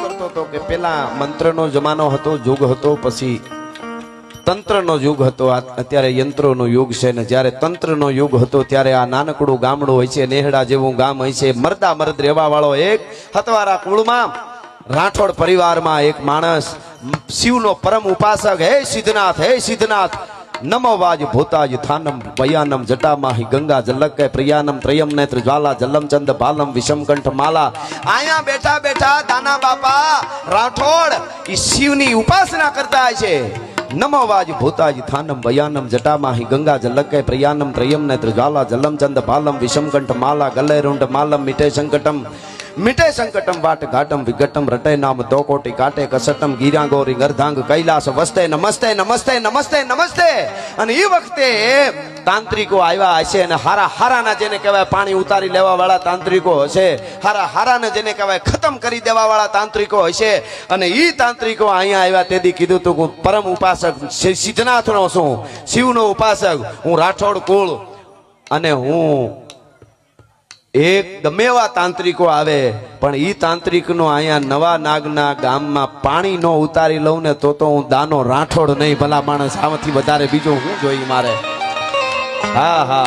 કરતો હતો કે પેલા મંત્રનો જમાનો હતો, યુગ હતો, પછી તંત્રનો યુગ હતો, અત્યારે યંત્રોનો યુગ છે ને જ્યારે તંત્રનો યુગ હતો ત્યારે આ નાનકડું ગામડું હોય છે, નેહડા જેવું ગામ હોય છે, મરદા મર્દ રહેવા વાળો એક હતવારા કુળમાં રાઠોડ પરિવારમાં એક માણસ શિવનો પરમ ઉપાસક, હે સિદ્ધનાથ નમો વાજ ભૂતાજ થાનમ વયાનમ જટામાહી ગંગા જલક પ્રિયાનમ ત્રયમ નેત્ર જ્વાલા જલમ ચંદ બાલમ વિષમકંઠ માલા. આયા બેઠા બેઠા દાના બાપા રાઠોડ ઈ શિવની ઉપાસના કરતા છે. નમો વાજ ભૂતાજ થાનમ વયાનમ જટામાહી ગંગા જલક પ્રિયાનમ ત્રયમ નેત્ર જ્વાલા જલમ ચંદ બાલમ વિષમકંઠ માલા ગલે રૂંઢ માલમ મિટે સંકટમ વાટ ઘાટમ વિઘટમ રટે નામ દો કોટી કાટે કસટમ ગીરા ગોરી ગરધાંગ કૈલાસ વસ્તે નમસ્તે નમસ્તે નમસ્તે નમસ્તે. અને એ વખતે તાંત્રિકો આવ્યા હશે અને હારાના જેને કહેવાય પાણી ઉતારી લેવા વાળા તાંત્રિકો હશે, હારાને જેને કહેવાય ખતમ કરી દેવા વાળા તાંત્રિકો હશે. અને એ તાંત્રિકો અહીંયા આવ્યા તેથી કીધું તું હું પરમ ઉપાસક સિદ્ધનાથનો છું, શિવનો ઉપાસક હું, રાઠોડ કુળ, અને હું એક ગમે એવા તાંત્રિકો આવે પણ ઈ તાંત્રિકનો અહીંયા નવા નાગના ગામમાં પાણી નો ઉતારી લઉં ને તો હું દાનો રાઠોડ નહીં, ભલા માણસ આમાંથી વધારે બીજો હું જોઈ મારે. હા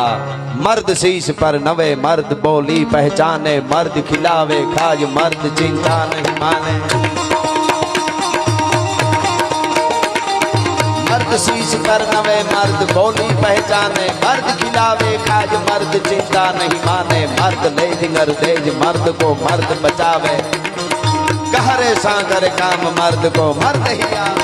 મર્દ શીશ પર નવે મર્દ બોલી પહેચાને, મર્દ ખિલાવે ખાજ મર્દ ચિંતા નહીં માને. मर्द शीश पर नवे मर्द बोली पहचाने, मर्द खिलावे खाज मर्द चिंता नहीं माने. मर्द ले जिंगर तेज मर्द को मर्द बचावे, कहरे सागर काम मर्द को मर्द ही आवे.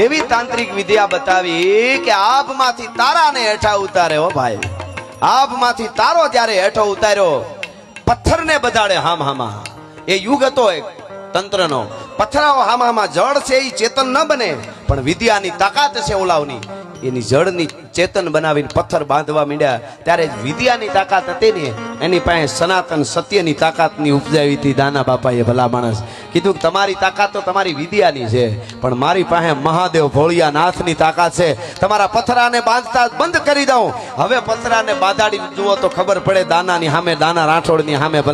એવી તાંત્રિક વિદ્યા બતાવી કે આભમાંથી તારાને હેઠા ઉતારે. હો ભાઈ, આભમાંથી તારો જ્યારે હેઠો ઉતાર્યો, પથ્થરને બધાડે હામા. એ યુગ હતો એક તંત્રનો. પથ્થરાઓ હામા જળ છે એ ચેતન ન બને પણ વિદ્યાની તાકાત છે ઓલાવની, એની જળની ચેતન બનાવીને પથ્થર બાંધવા માંડ્યા. ત્યારે વિદ્યાની તાકાત હતી ને એની પાસે સનાતન સત્યની તાકાતની ઉપજાવી હતી દાના બાપાએ. ભલા માણસ કીધું કે તમારી તાકાત તો તમારી વિદ્યાની છે પણ મારી પાસે મહાદેવ ભોળિયા નાથની તાકાત છે. તમારા પથ્થરાને બાંધતા બંધ કરી દઉં, હવે પથ્થરાને બાંધાડી જુઓ તો ખબર પડે દાનાની સામે, દાના રાઠોડની સામે. ભલા